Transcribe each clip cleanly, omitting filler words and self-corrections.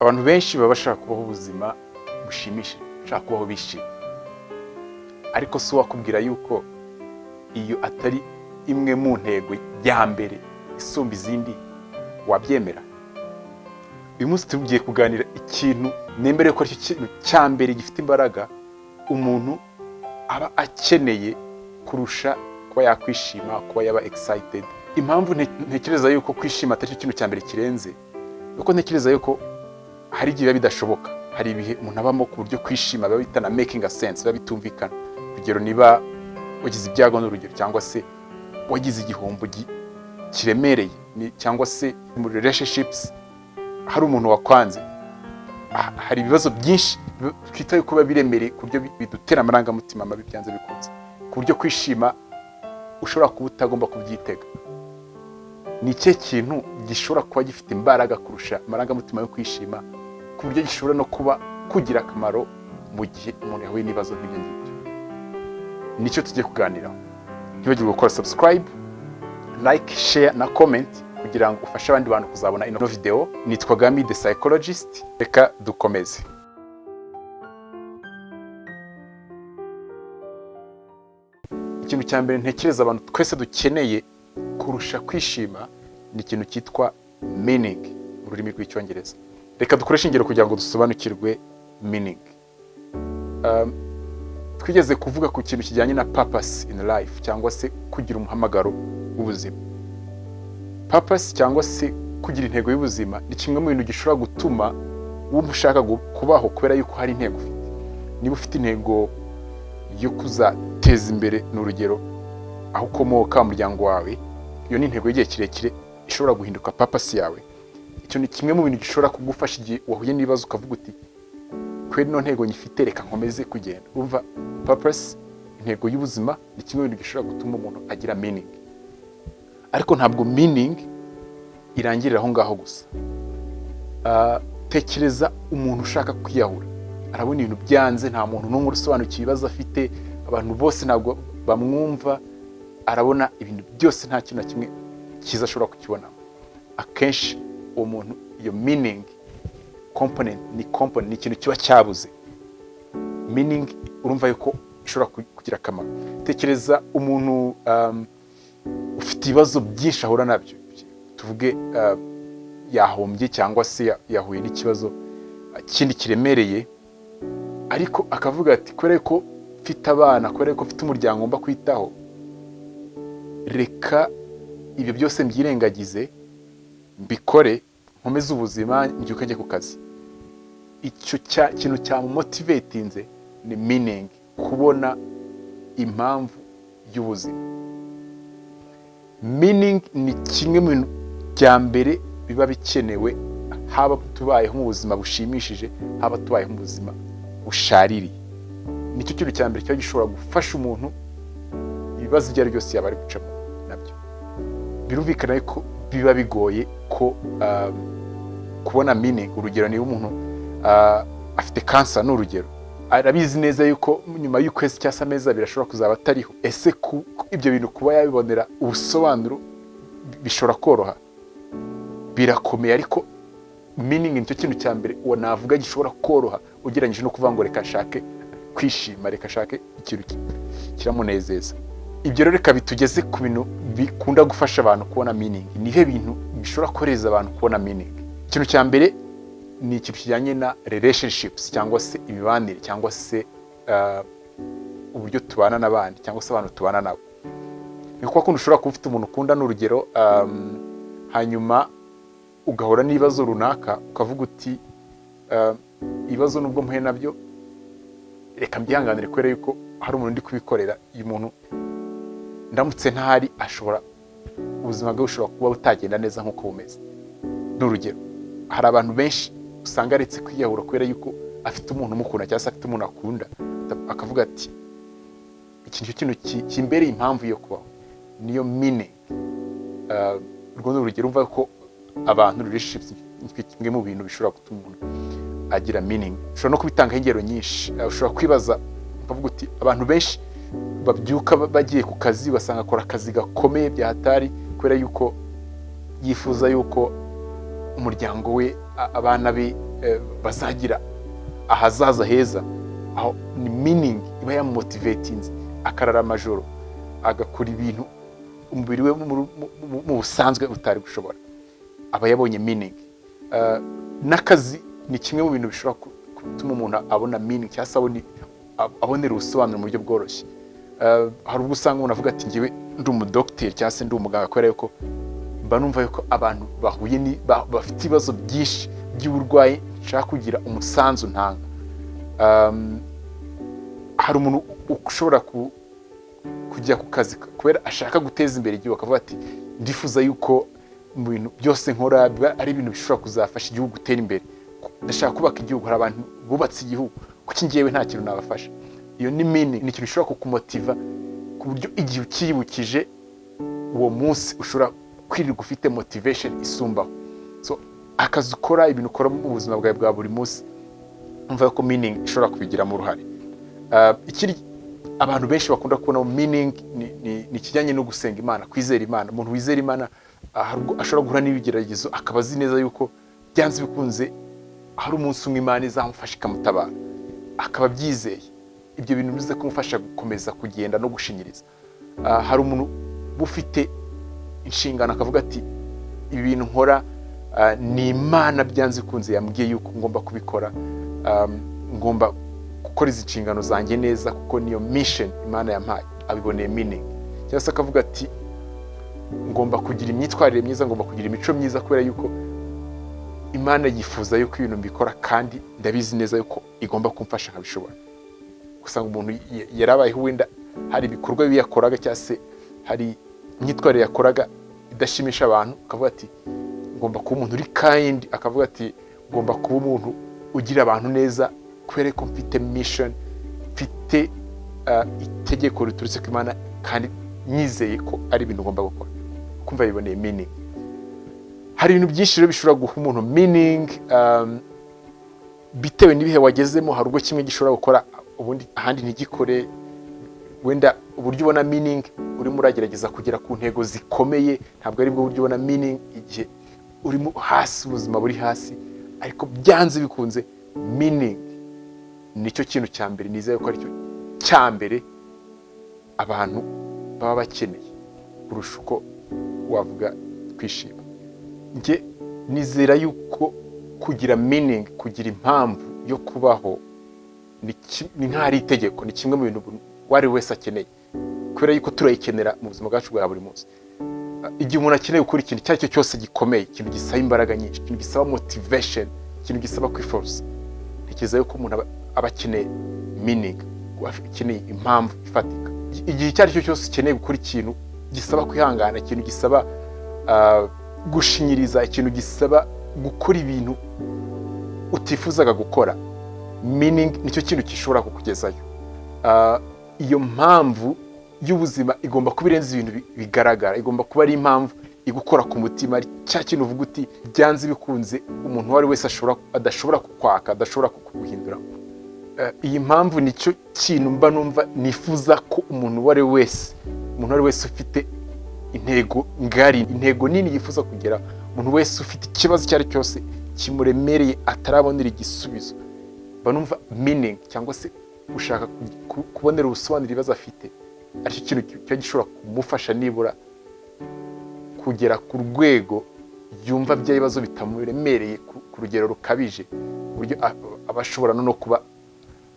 Abantu benshi baba bashaka kubaho ubuzima bushimishije, bashaka kubaho bishimye, ariko si wakubwira yuko iyo atari imwe mu ntego ya mbere isumba izindi wabyemera. Uyu munsi tugiye kuganira ikintu nembereye ko aricyo kintu cya mbere gifite imbaraga umuntu aba akeneye kurusha kuba yakwishima, kuba yaba excited. Impamvu ntekereza yuko kwishima atari cyo kintu cya mbere kirenze, uko ntekereza yuko hari igihe bidashoboka, hari ibihe umuntu abamo ku buryo kwishima biba bitana making a sense, biba bitumvikana. Urugero, niba wagize ibyago n'urugero, cyangwa se wagize igihombo kiremereye, cyangwa se mu relationships hari umuntu wakwanze, hari ibibazo byinshi twita yuko biba biremereye ku buryo bidutera amarangamutima mabi byanze bikunze, ku buryo kwishima ushobora kuba utagomba kubyitega. Ni ikihe kintu gishobora kuba gifite imbaraga kurusha amarangamutima yo kwishima, ku buryo gishobora no kuba kugira akamaro mu gihe umuntu yahuye n'ibibazo nk'ibyo ngibyo? Nicyo tugiye kuganiraho. Ntibagirwe gukora subscribe, like, share na comment kugira ngo ufashe abandi bantu kuzabona ino video. Nitwa Gami the Psychologist. Reka dukomeze. Ikintu cya mbere ntekereza abantu twese dukeneye kurusha kwishima ni ikintu cyitwa meaning mu rurimi rw'icyongereza. Reka dukoreshe ingero kugira ngo dusobanukirwe meaning. Twigeze kuvuga ku kintu kijyanye na purpose in life, cyangwa se kugira umuhamagaro w'ubuzima. Purpose cyangwa se kugira intego y'ubuzima ni kimwe mu bintu gishobora gutuma wumva ushaka kubaho kubera yuko hari intego ufite. Niba ufite intego yo kuzateza imbere n'urugero aho ukomoka, umuryango wawe, iyo ni intego y'igihe kirekire ishobora guhinduka purpose yawe. Icyo ni kimwe mu bintu gishobora kugufasha igihe wahuye n'ibibazo ukavuga uti kweri no ntego nyifite, reka nkomeze kugenda. Urumva, purpose, intego y'ubuzima, ni kimwe mu bintu gishobora gutuma umuntu agira meaning. Ariko ntabwo meaning irangirira aho ngaho gusa. Tekereza umuntu ushaka kwiyahura, arabona ibintu byanze, nta muntu n'umwe usobanukiwe ibibazo afite, abantu bose ntabwo bamwumva, arabona ibintu byose nta kintu na kimwe cyiza ashobora kukibonamo. Akenshi uwo muntu, iyo meaning component ni ikintu kiba cyabuze. Meaning urumva yuko ishobora kugira akamaro. Tekereza umuntu ufite ibibazo byinshi ahura nabyo, tuvuge yahombye cyangwa se yahuye n'ikibazo kindi kiremereye, ariko akavuga ati kubera ko mfite abana, kubera ko mfite umuryango ngomba kwitaho, reka ibyo byose mbyirengagize, mbikore, nkomeze ubuzima, mbyuke njye ku kazi. Icyo kintu cyamumotivatinze ni meaning, kubona impamvu y'ubuzima. Meaning ni kimwe mu bintu bya mbere biba bikenewe, haba tubayeho mu buzima bushimishije, haba tubayeho mu buzima bushaririye. Nicyo kintu cya mbere kiba gishobora gufasha umuntu ibibazo ibyo ari byose yaba ari gucamo nabyo. Birumvikana ko biba bigoye ko kubona meaning. Urugero, niba umuntu afite cancer n'urugero, arabizi neza yuko nyuma y'ukwezi cyangwa amezi abiri ashobora kuzaba atariho. Ese ibyo bintu kuba yabibonera ubusobanuro bishobora koroha? Birakomeye, ariko meaning nicyo kintu cya mbere uwo navuga gishobora koroha ugereranyije no kuvuga ngo reka nshake kwishima, reka nshake ikintu kiramunezeza. Ibyo rero reka bitugeze ku bintu bikunda gufasha abantu kubona meaning. Nihe bintu bishobora kohereza abantu kubona meaning? Ikintu cya mbere ni ikintu kijyanye na relationships, cyangwa se imibanire, cyangwa se uburyo tubana n'abandi, cyangwa se abantu tubana nabo. Ni kuko ushobora kuba ufite umuntu ukunda n'urugero, hanyuma ugahora n'ibibazo runaka, ukavuga uti ibibazo nubwo mpuye nabyo, reka mbyihanganire kubera yuko hari umuntu ndi kubikorera. Uyu muntu ndamutse ntahari, ubuzima bwe bushobora kuba butagenda neza nk'uko bumeze. N'urugero, hari abantu benshi usanga aretse kwiyahura kubera yuko afite umuntu umukunda, cyangwa se afite umuntu akunda, akavuga ati iki nicyo kintu kimbereye impamvu yo kubaho, niyo meaning. Urwo ni urugero. Umva ko abantu, relationships ni kimwe mu bintu bishobora gutuma umuntu agira meaning. Ushobora no kubitangaho ingero nyinshi. Ushobora kwibaza, ukavuga uti abantu benshi babyuka bagiye ku kazi, basanga akora akazi gakomeye byahatari kubera yuko yifuza yuko umuryango we, abana be bazagira ahazaza heza, aho ni meaning iba yamumotivatinze, akarara amajoro agakora ibintu umubiri we mu busanzwe utari gushobora, aba yabonye meaning. N'akazi ni kimwe mu bintu bishobora gutuma umuntu abona meaning cyangwa se abonera ubusobanuro mu buryo bworoshye. Hari ubwo usanga umuntu avuga ati ngewe ndi umudogiteri cyangwa se ndi umuganga, kubera yuko mba numva yuko abantu bahuye bafite ibibazo byinshi by'uburwayi nshaka kugira umusanzu ntanga. Hari umuntu ushobora kujya ku kazi kubera ashaka guteza imbere igihugu, akavuga ati ndifuza yuko mu bintu byose nkora ari ibintu bishobora kuzafasha igihugu gutera imbere, ndashaka kubaka igihugu, hari abantu bubatse igihugu, kuki ngewe nta kintu nabafasha. Iyo ni meaning, ni ikintu gishobora kukumotiva ku buryo igihe ukiyibukije uwo munsi ushobora kwirirwa ufite motivation isumbaho. So akazi ukora, ibintu ukora mu buzima bwawe bwa buri munsi, umva ko meaning ishobora kubigiramo uruhare. Ikindi abantu benshi bakunda kubona meaning ni kijyanye no gusenga Imana, kwizera Imana. Umuntu wizera Imana ashobora guhura n'ibigeragezo, akaba azi neza yuko byanze bikunze hari umunsi umwe Imana izamufasha ikamutabara, akaba abyizeye. Ibyo bintu bize kumufasha gukomeza kugenda no gushinyiriza. Hari umuntu ufite inshingano akavuga ati ibi bintu nkora ni Imana byanze bikunze yambwiye yuko ngomba kubikora, ngomba gukora izi nshingano zanjye neza kuko niyo mission Imana yampaye, abiboneye meaning. Cyangwa se akavuga ati ngomba kugira imyitwarire myiza, ngomba kugira imico myiza kubera yuko Imana yifuza yuko ibintu mbikora kandi ndabizi neza yuko igomba kumfasha nkabishobora. Usanga umuntu yarabayeho wenda hari ibikorwa bibi yakoraga cyangwa se hari imyitwarire yakoraga idashimisha abantu, akavuga ati ngomba kuba umuntu uri kind, akavuga ati ngomba kuba umuntu ugira abantu neza kubera ko mfite mission, mfite itegeko riturutse ku Imana kandi nyizeye ko ari ibintu ngomba gukora, kumva biboneye meaning. Hari ibintu byinshi rero bishobora guha umuntu meaning bitewe n'ibihe wagezemo. Hari ubwo kimwe gishobora gukora ubundi ahandi ntigikore, wenda uburyo ubona meaning urimo uragerageza kugera ku ntego zikomeye, ntabwo ari bwo buryo ubona meaning igihe urimo hasi, ubuzima buri hasi. Ariko byanze bikunze meaning nicyo kintu cya mbere, nizeye ko ari cyo cya mbere abantu baba bakeneye kurusha uko wavuga kwishima. Nge nizera yuko kugira meaning, kugira impamvu yo kubaho ni nk'ari itegeko, ni kimwe mu bintu wari wese akeneye, kubera yuko turayikenera mu buzima bwacu bwa buri munsi. Igihe umuntu akeneye gukora ikintu icyo ari cyo cyose gikomeye, ikintu gisaba imbaraga nyinshi, ikintu gisaba motivation, ikintu gisaba kwiforce, ntekereza yuko umuntu aba akeneye meaning, akeneye impamvu ifatika. Igihe icyo ari cyo cyose ukeneye gukora ikintu gisaba kwihangana, ikintu gisaba gushinyiriza, ikintu gisaba gukora ibintu utifuzaga gukora, meaning nicyo kintu gishobora kukugezayo. Iyo mpamvu y'ubuzima igomba kuba irenze ibintu bigaragara, igomba kuba ari impamvu igukora ku mutima, ari cya kintu uvuga uti byanze bikunze umuntu wari wese adashobora kukwaka, adashobora kuguhindura. Iyi mpamvu nicyo kintu mba numva nifuza ko umuntu wari wese ufite intego ngari, intego nini yifuza kugera, umuntu wese ufite ikibazo icyo ari cyose kimuremereye atarabonera igisubizo, mba numva meaning cyangwa se ushaka kubonera ubusobanuro ibibazo afite, aricyo kintu cyo gishobora kumufasha nibura kugera ku rwego yumva bya bibazo bitamuremereye ku rugero rukabije, uburyo abashobora no kuba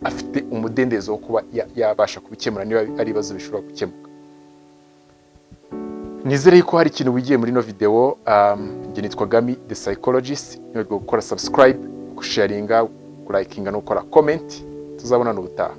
afite umudendezo wo kuba yabasha kubikemura niba ari ibibazo bishobora gukemuka. Nizere ko hari ikintu wigiye muri no video. Njye nitwa Gami the Psychologist. Nibwo gukora subscribe, gusharinga, gurikinga no gukora comment. Tuzabona n'ubutaha.